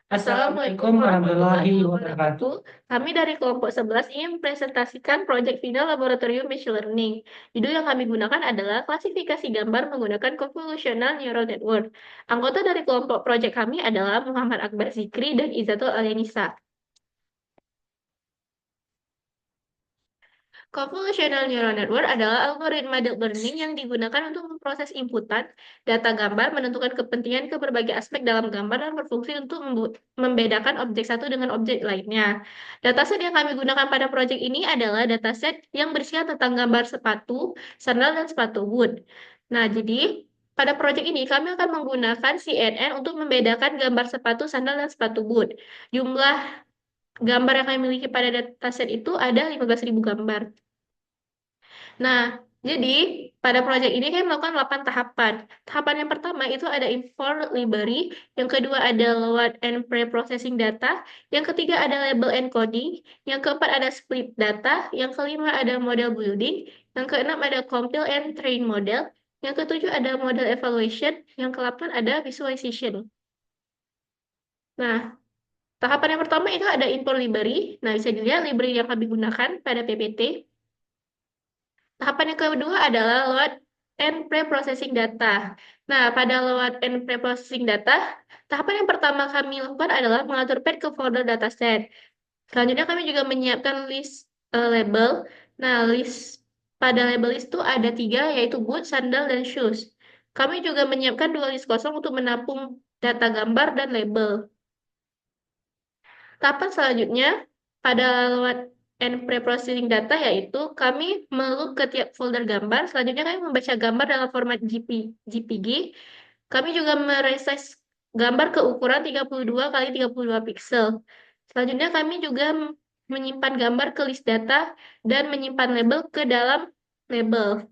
Assalamualaikum warahmatullahi wabarakatuh. Kami dari kelompok 11 ingin mempresentasikan proyek final Laboratorium Machine Learning. Judul yang kami gunakan adalah klasifikasi gambar menggunakan Convolutional Neural Network. Anggota dari kelompok proyek kami adalah Muhammad Akbar Zikri dan Izzatul Alianisa. Convolutional Neural Network adalah algoritma deep learning yang digunakan untuk memproses inputan data gambar, menentukan kepentingan ke berbagai aspek dalam gambar, dan berfungsi untuk membedakan objek satu dengan objek lainnya. Dataset yang kami gunakan pada proyek ini adalah dataset yang berisikan tentang gambar sepatu, sandal, dan sepatu boot. Nah, jadi pada proyek ini kami akan menggunakan CNN untuk membedakan gambar sepatu, sandal, dan sepatu boot. Jumlah gambar yang kami miliki pada dataset itu ada 15.000 gambar. Nah, jadi pada proyek ini kami melakukan 8 tahapan. Tahapan yang pertama itu ada import library, yang kedua ada load and pre-processing data, yang ketiga ada label encoding, yang keempat ada split data, yang kelima ada model building, yang keenam ada compile and train model, yang ketujuh ada model evaluation, yang kedelapan ada visualization. Nah, tahapan yang pertama itu ada import library. Nah, bisa dilihat library yang kami gunakan pada PPT. Tahapan yang kedua adalah load and pre-processing data. Nah, pada load and pre-processing data, tahapan yang pertama kami lakukan adalah mengatur path ke folder dataset. Selanjutnya kami juga menyiapkan list label. Nah, list pada label list itu ada 3, yaitu boot, sandal, dan shoes. Kami juga menyiapkan 2 list kosong untuk menampung data gambar dan label. Tahapan selanjutnya pada load and pre-processing data yaitu kami meloop ke tiap folder gambar. Selanjutnya kami membaca gambar dalam format JPG. Kami juga meresize gambar ke ukuran 32 kali 32 pixel. Selanjutnya kami juga menyimpan gambar ke list data dan menyimpan label ke dalam label.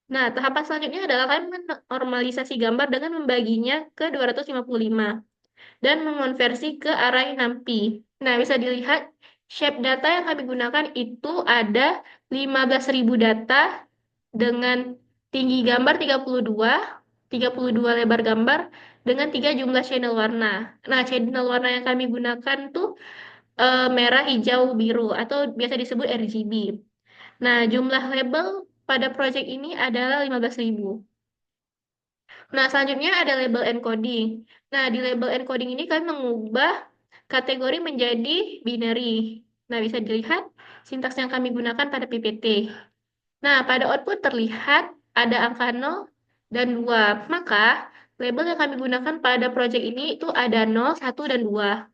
Nah, tahapan selanjutnya adalah kami menormalisasi gambar dengan membaginya ke 255 dan mengonversi ke array NumPy. Nah, bisa dilihat shape data yang kami gunakan itu ada 15.000 data dengan tinggi gambar 32 lebar gambar dengan 3 jumlah channel warna. Nah, channel warna yang kami gunakan tuh merah, hijau, biru atau biasa disebut RGB. Nah, jumlah label pada project ini adalah 15.000. Nah, selanjutnya ada label encoding. Nah, di label encoding ini kami mengubah kategori menjadi binary. Nah, bisa dilihat sintaks yang kami gunakan pada PPT. Nah, pada output terlihat ada angka 0 dan 2. Maka, label yang kami gunakan pada project ini itu ada 0, 1, dan 2.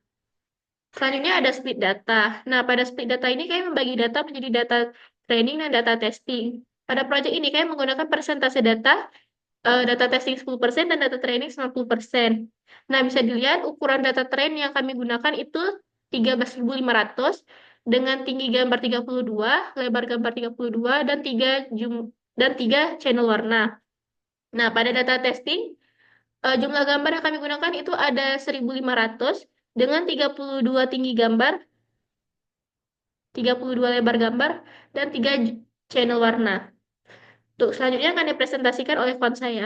Selanjutnya ada split data. Nah, pada split data ini kami membagi data menjadi data training dan data testing. Pada project ini kami menggunakan persentase data testing 10% dan data training 90%. Nah, bisa dilihat ukuran data train yang kami gunakan itu 13.500 dengan tinggi gambar 32, lebar gambar 32, dan 3 channel warna. Nah, pada data testing, jumlah gambar yang kami gunakan itu ada 1.500 dengan 32 tinggi gambar, 32 lebar gambar, dan 3 channel warna. Untuk selanjutnya akan dipresentasikan oleh kawan saya.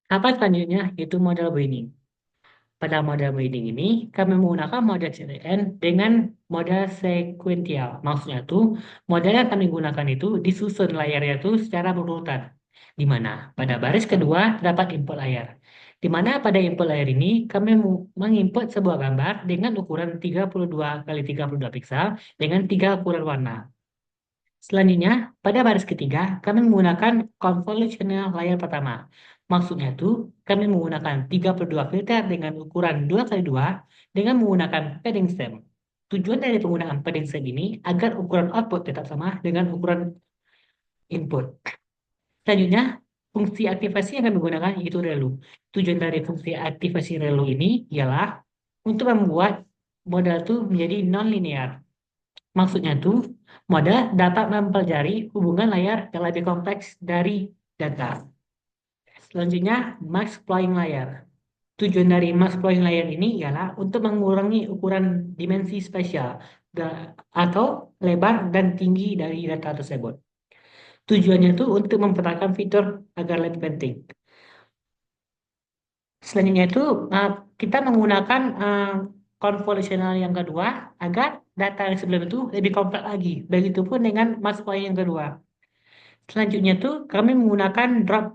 Apa selanjutnya itu model breeding. Pada model breeding ini, kami menggunakan model CNN dengan model sequential. Maksudnya tuh, model yang kami gunakan itu disusun layarnya tuh secara berurutan. Di mana pada baris kedua terdapat input layar. Di mana pada input layar ini, kami menginput sebuah gambar dengan ukuran 32 kali 32 pixel dengan 3 ukuran warna. Selanjutnya, pada baris ketiga, kami menggunakan convolutional layer pertama. Maksudnya tuh, kami menggunakan 32 filter dengan ukuran 2 kali 2 dengan menggunakan padding stem. Tujuan dari penggunaan padding stem ini agar ukuran output tetap sama dengan ukuran input. Selanjutnya, fungsi aktivasi yang kami gunakan yaitu ReLU. Tujuan dari fungsi aktivasi ReLU ini ialah untuk membuat model itu menjadi non-linear. Maksudnya tuh, model dapat mempelajari hubungan layar yang lebih kompleks dari data. Selanjutnya, multiplying layer. Tujuan dari multiplying layer ini ialah untuk mengurangi ukuran dimensi spesial atau lebar dan tinggi dari data tersebut. Tujuannya itu untuk mempertahankan fitur agar lebih penting. Selanjutnya itu uh, kita menggunakan convolutional yang kedua agar data yang sebelum itu lebih kompleks lagi. Begitupun dengan mask point yang kedua. Selanjutnya tuh kami menggunakan drop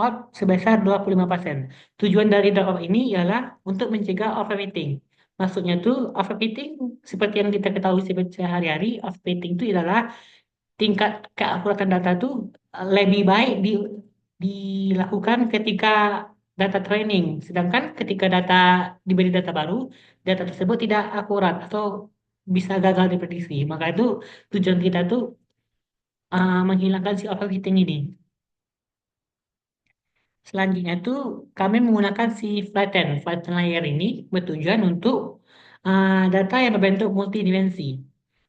out sebesar 25%. Tujuan dari drop out ini ialah untuk mencegah overfitting. Maksudnya tuh overfitting seperti yang kita ketahui sehari-hari, overfitting itu adalah tingkat keakuratan data tuh lebih baik dilakukan ketika data training. Sedangkan ketika data diberi data baru, data tersebut tidak akurat atau bisa gagal diprediksi. Maka itu tujuan kita tuh menghilangkan si overfitting ini. Selanjutnya tuh kami menggunakan si flatten. Flatten layer ini bertujuan untuk data yang berbentuk multidimensi.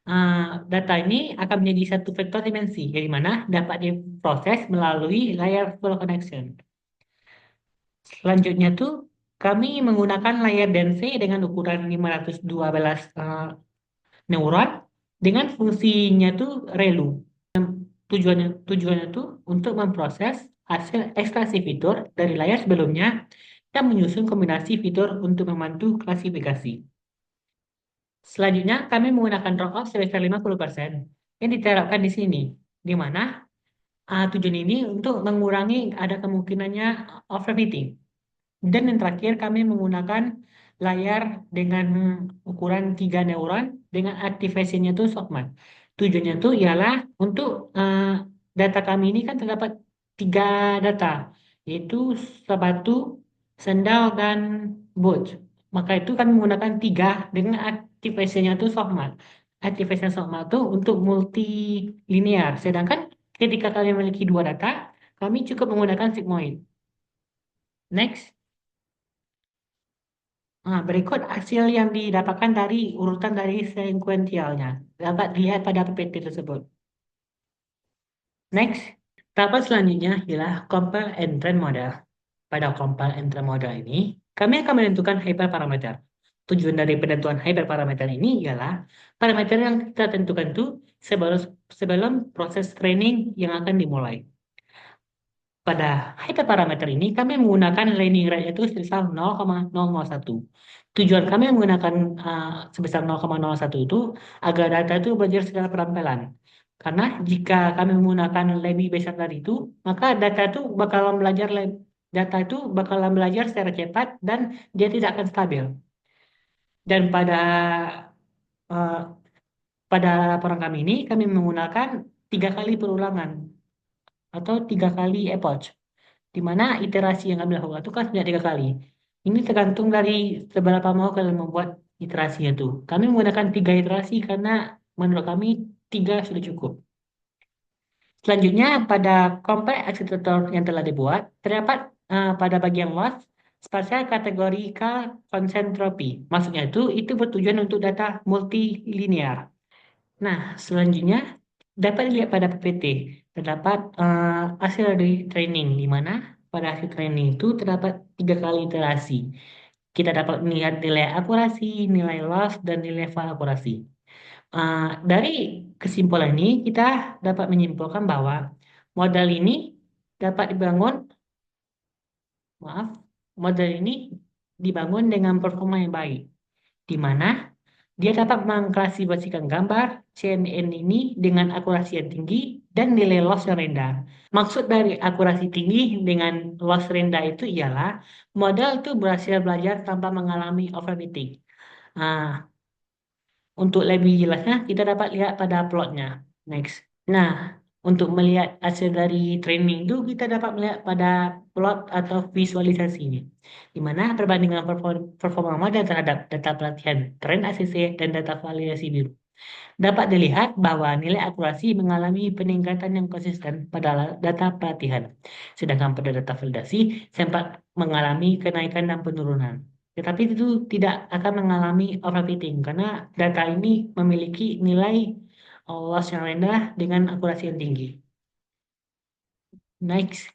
Uh, Data ini akan menjadi satu vektor dimensi, yang mana dapat diproses melalui layer full connection. Selanjutnya tuh kami menggunakan layer density dengan ukuran 512 neuron dengan fungsinya tuh ReLU. Tujuannya tuh untuk memproses hasil ekstraksi fitur dari layar sebelumnya dan menyusun kombinasi fitur untuk membantu klasifikasi. Selanjutnya, kami menggunakan drop-off sebesar 50% yang diterapkan di sini, di mana tujuan ini untuk mengurangi ada kemungkinannya overfitting. Dan yang terakhir, kami menggunakan layar dengan ukuran 3 neuron dengan activation-nya itu SOCMAT. Tujuannya itu ialah untuk data kami ini kan terdapat 3 data, yaitu sepatu, sandal, dan boot. Maka itu kami menggunakan 3 dengan activation-nya itu SOCMAT. Activation SOCMAT itu untuk multilinear. Sedangkan ketika kami memiliki 2 data, kami cukup menggunakan sigmoid. Next. Nah, berikut hasil yang didapatkan dari urutan dari sekuensialnya. Dapat dilihat pada PPT tersebut. Next, tahapan selanjutnya ialah compile and train model. Pada compile and train model ini, kami akan menentukan hyperparameter. Tujuan dari penentuan hyperparameter ini ialah parameter yang kita tentukan itu sebelum, sebelum proses training yang akan dimulai. Pada hyperparameter ini, kami menggunakan learning rate itu sebesar 0,001. Tujuan kami menggunakan sebesar 0,01 itu agar data itu belajar secara pelan-pelan. Karena jika kami menggunakan lebih besar dari itu, maka data itu bakalan belajar secara cepat dan dia tidak akan stabil. Dan uh, pada laporan kami ini, kami menggunakan 3 kali perulangan atau 3 kali epoch, di mana iterasi yang kami lakukan itu kan sebanyak 3 kali. Ini tergantung dari seberapa mau kalian membuat iterasinya itu. Kami menggunakan 3 iterasi karena menurut kami 3 sudah cukup. Selanjutnya pada complex accelerator yang telah dibuat, terdapat pada bagian loss spasial kategorikal konsentropi. Maksudnya itu bertujuan untuk data multilinear. Nah, selanjutnya dapat dilihat pada PPT. Terdapat hasil dari training, di mana pada hasil training itu terdapat 3 kali iterasi. Kita dapat melihat nilai akurasi, nilai loss, dan nilai file akurasi. Dari kesimpulan ini, kita dapat menyimpulkan bahwa model ini dapat dibangun, maaf, model ini dibangun dengan performa yang baik, di mana dia dapat mengklasifikasikan gambar CNN ini dengan akurasi yang tinggi dan nilai loss yang rendah. Maksud dari akurasi tinggi dengan loss rendah itu ialah model itu berhasil belajar tanpa mengalami overfitting. Nah, untuk lebih jelasnya kita dapat lihat pada plotnya. Next. Nah, untuk melihat hasil dari training itu kita dapat melihat pada plot atau visualisasinya, di mana perbandingan performa model terhadap data pelatihan tren ACC dan data validasi biru. Dapat dilihat bahwa nilai akurasi mengalami peningkatan yang konsisten pada data pelatihan, sedangkan pada data validasi sempat mengalami kenaikan dan penurunan. Tetapi itu tidak akan mengalami overfitting karena data ini memiliki nilai loss yang rendah dengan akurasi yang tinggi. Next,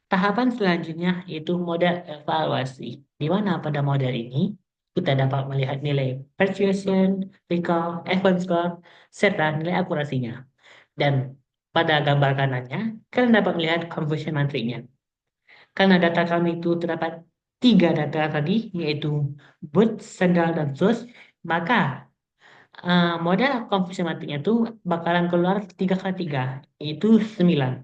tahapan selanjutnya yaitu model evaluasi, di mana pada model ini kita dapat melihat nilai persuasion, recall, event score, serta nilai akurasinya. Dan pada gambar kanannya, kalian dapat melihat conversion matrixnya. Karena data kami itu terdapat tiga data tadi, yaitu boot, sendal, dan source, maka model konfusi matiknya itu bakalan keluar 3 kali 3, yaitu 9.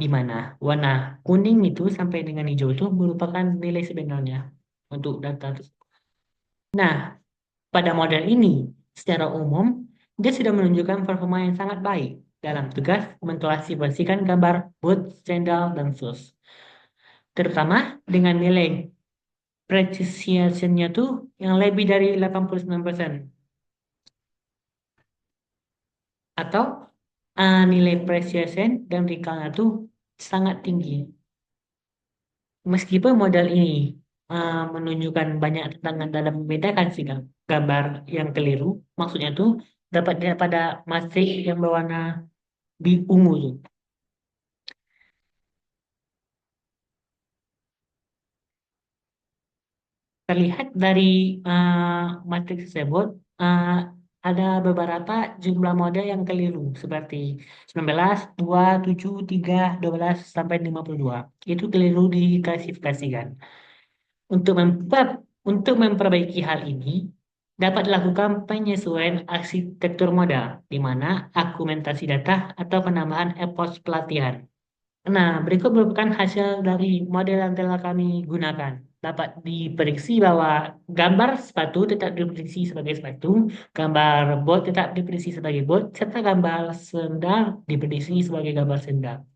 Di mana warna kuning itu sampai dengan hijau itu merupakan nilai sebenarnya untuk data tersebut. Nah, pada model ini, secara umum, dia sudah menunjukkan performa yang sangat baik dalam tugas mengklasifikasikan gambar boot, sendal, dan sus. Terutama dengan nilai precision-nya tuh yang lebih dari 89%. Atau nilai precision dan recall-nya tuh sangat tinggi. Meskipun model ini menunjukkan banyak tantangan dalam membedakan sih gambar yang keliru, maksudnya tuh dapat dilihat pada matrik yang berwarna ungu tuh. Terlihat dari matrik tersebut uh, ada beberapa jumlah model yang keliru seperti 19, 2, 7, 3, 12 sampai 52. Itu keliru diklasifikasikan. Untuk memperbaiki hal ini, dapat dilakukan penyesuaian arsitektur modal, di mana argumentasi data atau penambahan epos pelatihan. Nah, berikut merupakan hasil dari model yang telah kami gunakan. Dapat diprediksi bahwa gambar sepatu tetap diprediksi sebagai sepatu, gambar bot tetap diprediksi sebagai bot, serta gambar sendal diprediksi sebagai gambar sendal.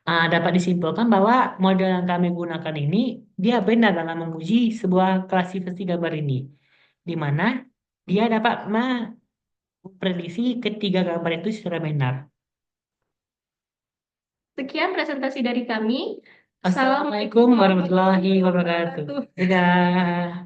Dapat disimpulkan bahwa model yang kami gunakan ini dia benar dalam menguji sebuah klasifikasi gambar ini, di mana dia dapat memprediksi ketiga gambar itu secara benar. Sekian presentasi dari kami. Assalamualaikum Assalamualaikum warahmatullahi warahmatullahi wabarakatuh. wabarakatuh. Dadah.